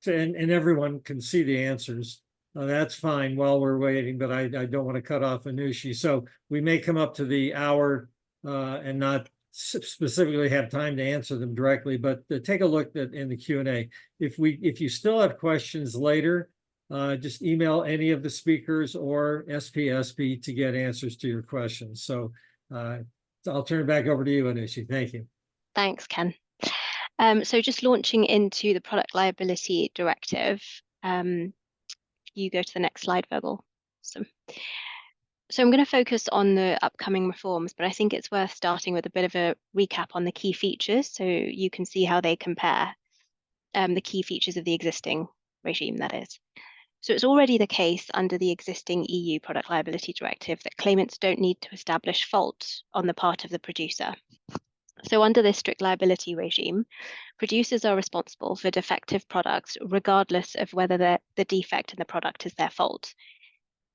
and everyone can see the answers, that's fine while we're waiting, but I don't want to cut off Anushi. So we may come up to the hour and not specifically have time to answer them directly, but take a look in the Q&A. If you still have questions later, just email any of the speakers or SPSP to get answers to your questions. So I'll turn it back over to you, Anushi. Thank you. Thanks, Ken. So just launching into the Product Liability Directive, you go to the next slide, Fergal. So I'm going to focus on the upcoming reforms, but I think it's worth starting with a bit of a recap on the key features so you can see how they compare the key features of the existing regime, that is. So it's already the case under the existing EU Product Liability Directive that claimants don't need to establish fault on the part of the producer. So under this strict liability regime, producers are responsible for defective products regardless of whether the defect in the product is their fault.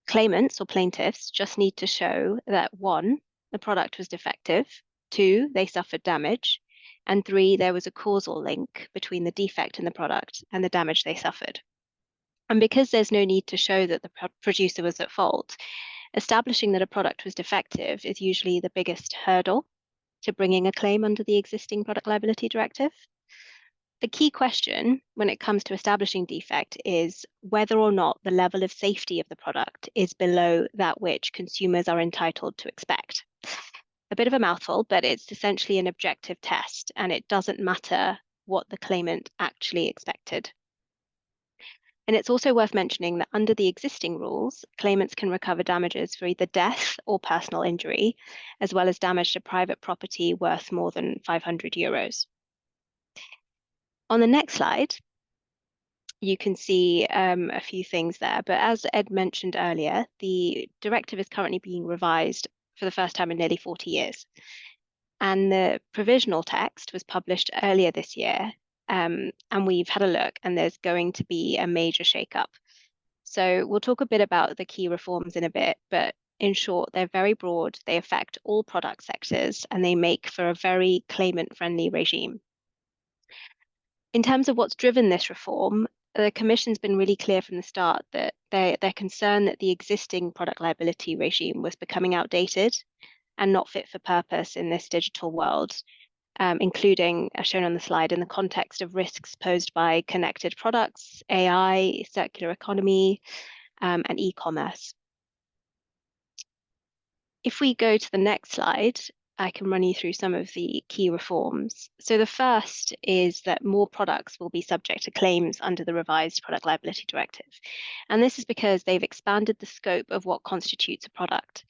Claimants or plaintiffs just need to show that 1, the product was defective, 2, they suffered damage, and 3, there was a causal link between the defect in the product and the damage they suffered. And because there's no need to show that the producer was at fault, establishing that a product was defective is usually the biggest hurdle to bringing a claim under the existing Product Liability Directive. The key question when it comes to establishing defect is whether or not the level of safety of the product is below that which consumers are entitled to expect. A bit of a mouthful, but it's essentially an objective test, and it doesn't matter what the claimant actually expected. And it's also worth mentioning that under the existing rules, claimants can recover damages for either death or personal injury, as well as damage to private property worth more than €500. On the next slide, you can see a few things there. But as Ed mentioned earlier, the directive is currently being revised for the first time in nearly 40 years. And the provisional text was published earlier this year. And we've had a look, and there's going to be a major shakeup. So we'll talk a bit about the key reforms in a bit, but in short, they're very broad, they affect all product sectors, and they make for a very claimant-friendly regime. In terms of what's driven this reform, the Commission's been really clear from the start that they're concerned that the existing product liability regime was becoming outdated and not fit for purpose in this digital world. Including, as shown on the slide, in the context of risks posed by connected products, AI, circular economy, and e-commerce. If we go to the next slide, I can run you through some of the key reforms. So the first is that more products will be subject to claims under the revised Product Liability Directive. And this is because they've expanded the scope of what constitutes a product.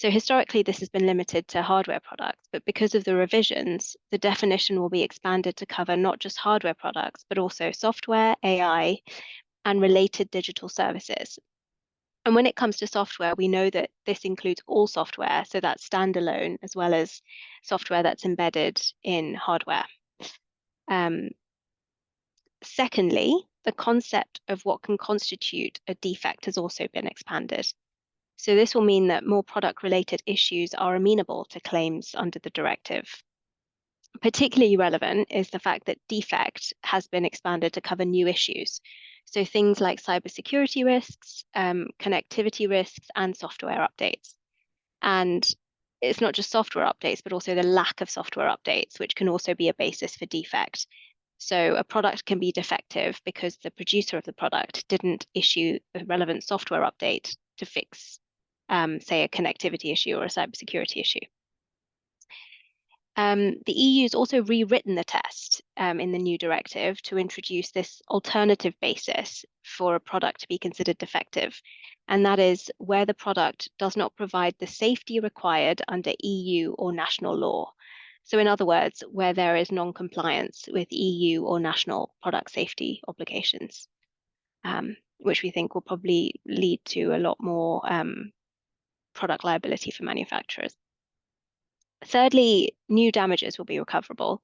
So historically, this has been limited to hardware products, but because of the revisions, the definition will be expanded to cover not just hardware products, but also software, AI, and related digital services. And when it comes to software, we know that this includes all software, so that's standalone, as well as software that's embedded in hardware. Secondly, the concept of what can constitute a defect has also been expanded. So this will mean that more product-related issues are amenable to claims under the directive. Particularly relevant is the fact that defect has been expanded to cover new issues. So things like cybersecurity risks, connectivity risks, and software updates. And it's not just software updates, but also the lack of software updates, which can also be a basis for defect. So a product can be defective because the producer of the product didn't issue the relevant software update to fix, say, a connectivity issue or a cybersecurity issue. The EU's also rewritten the test in the new directive to introduce this alternative basis for a product to be considered defective, and that is where the product does not provide the safety required under EU or national law. So in other words, where there is non-compliance with EU or national product safety obligations, which we think will probably lead to a lot more product liability for manufacturers. Thirdly, new damages will be recoverable.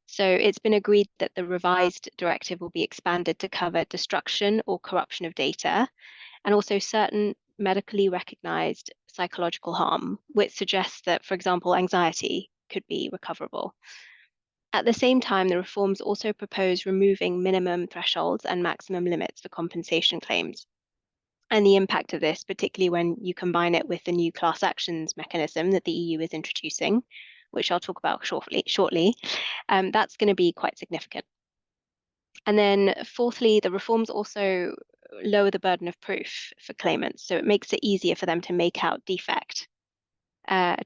So it's been agreed that the revised directive will be expanded to cover destruction or corruption of data, and also certain medically recognized psychological harm, which suggests that, for example, anxiety could be recoverable. At the same time, the reforms also propose removing minimum thresholds and maximum limits for compensation claims. And the impact of this, particularly when you combine it with the new class actions mechanism that the EU is introducing, which I'll talk about shortly, that's going to be quite significant. And then fourthly, the reforms also lower the burden of proof for claimants, so it makes it easier for them to make out defect.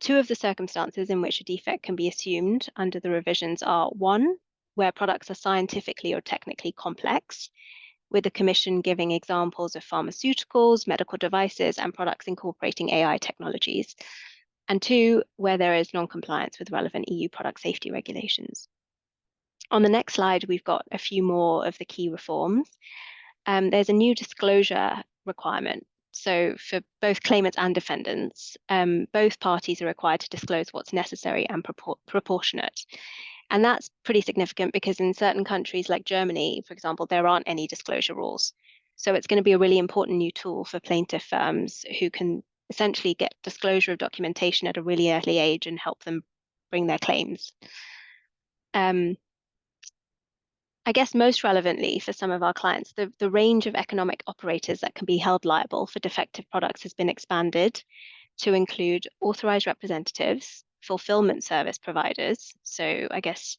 Two of the circumstances in which a defect can be assumed under the revisions are: one, where products are scientifically or technically complex, with the Commission giving examples of pharmaceuticals, medical devices, and products incorporating AI technologies; and two, where there is non-compliance with relevant EU product safety regulations. On the next slide, we've got a few more of the key reforms. There's a new disclosure requirement. So for both claimants and defendants, both parties are required to disclose what's necessary and proportionate. And that's pretty significant because in certain countries like Germany, for example, there aren't any disclosure rules. So it's going to be a really important new tool for plaintiff firms who can essentially get disclosure of documentation at a really early age and help them bring their claims. I guess most relevantly for some of our clients, the range of economic operators that can be held liable for defective products has been expanded to include authorized representatives, fulfillment service providers, so I guess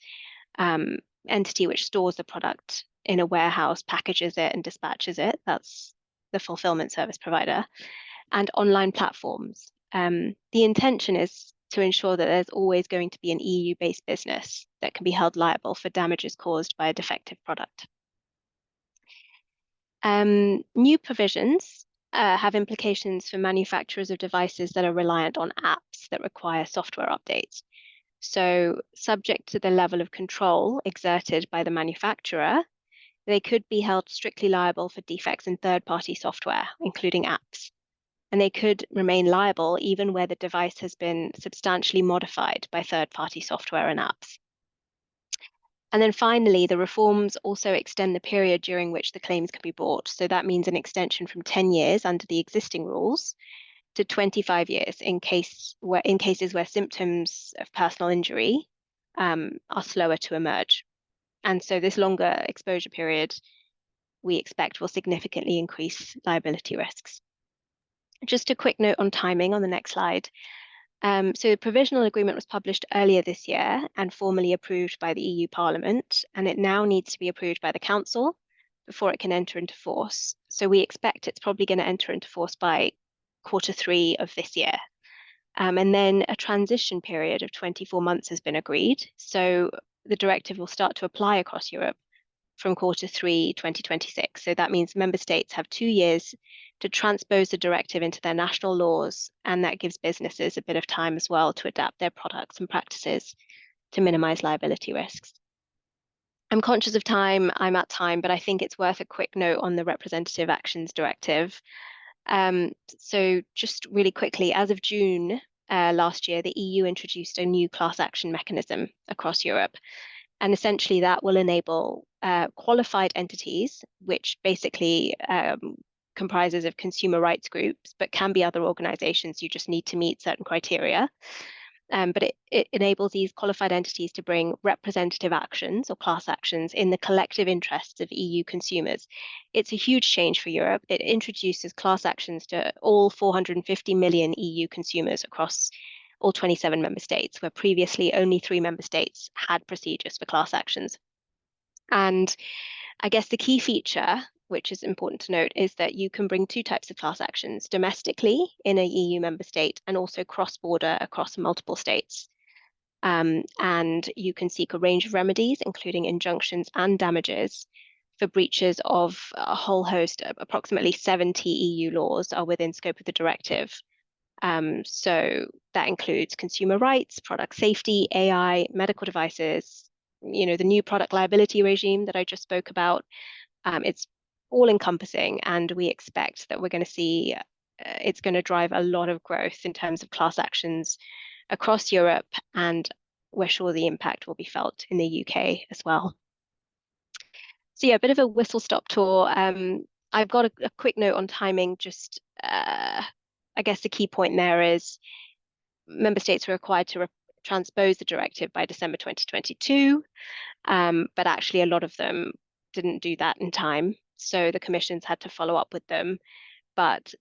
entity which stores the product in a warehouse, packages it and dispatches it, that's the fulfillment service provider, and online platforms. The intention is to ensure that there's always going to be an EU-based business that can be held liable for damages caused by a defective product. New provisions have implications for manufacturers of devices that are reliant on apps that require software updates. So subject to the level of control exerted by the manufacturer, they could be held strictly liable for defects in third-party software, including apps. And they could remain liable even where the device has been substantially modified by third-party software and apps. And then finally, the reforms also extend the period during which the claims can be brought. So that means an extension from 10 years under the existing rules to 25 years in cases where symptoms of personal injury are slower to emerge. And so this longer exposure period, we expect, will significantly increase liability risks. Just a quick note on timing on the next slide. So the provisional agreement was published earlier this year and formally approved by the EU Parliament, and it now needs to be approved by the Council before it can enter into force. So we expect it's probably going to enter into force by Q3 of this year. And then a transition period of 24 months has been agreed. So the directive will start to apply across Europe from Q3 2026. So that means member states have 2 years to transpose the directive into their national laws, and that gives businesses a bit of time as well to adapt their products and practices to minimize liability risks. I'm conscious of time, I'm at time, but I think it's worth a quick note on the Representative Actions Directive. So just really quickly, as of June last year, the EU introduced a new class action mechanism across Europe. And essentially that will enable qualified entities, which basically comprises of consumer rights groups, but can be other organizations. You just need to meet certain criteria. But it enables these qualified entities to bring representative actions or class actions in the collective interests of EU consumers. It's a huge change for Europe. It introduces class actions to all 450 million EU consumers across all 27 member states, where previously only 3 member states had procedures for class actions. And I guess the key feature, which is important to note, is that you can bring 2 types of class actions: domestically in a EU member state and also cross-border across multiple states. And you can seek a range of remedies, including injunctions and damages for breaches of a whole host of approximately 70 EU laws are within scope of the directive. So that includes consumer rights, product safety, AI, medical devices, the new product liability regime that I just spoke about. It's all encompassing, and we expect that we're going to see it's going to drive a lot of growth in terms of class actions across Europe, and we're sure the impact will be felt in the UK as well. So yeah, a bit of a whistle-stop tour. I've got a quick note on timing. Just I guess the key point there is member states are required to transpose the directive by December 2022, but actually a lot of them didn't do that in time. So the Commission's had to follow up with them. But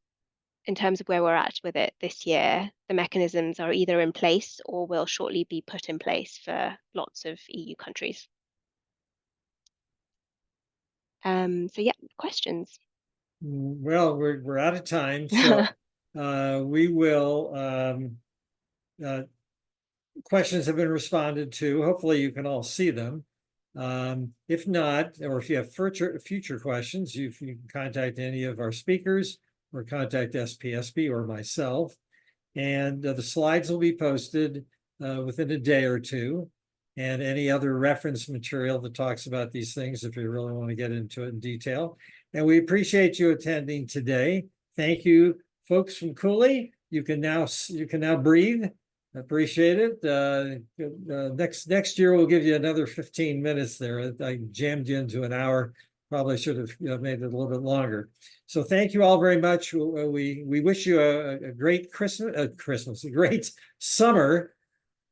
in terms of where we're at with it this year, the mechanisms are either in place or will shortly be put in place for lots of EU countries. So yeah, questions? Well, we're out of time, so we will. Questions have been responded to. Hopefully, you can all see them. If not, or if you have future questions, you can contact any of our speakers or contact SPSP or myself. And the slides will be posted within a day or two, and any other reference material that talks about these things if you really want to get into it in detail. And we appreciate you attending today. Thank you, folks from Cooley. You can now breathe. Appreciate it. Next year we'll give you another 15 minutes there. I jammed you into an hour. Probably should have made it a little bit longer. So thank you all very much. We wish you a great Christmas, a great summer.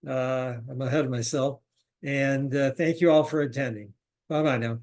I'm ahead of myself. And thank you all for attending. Bye-bye now.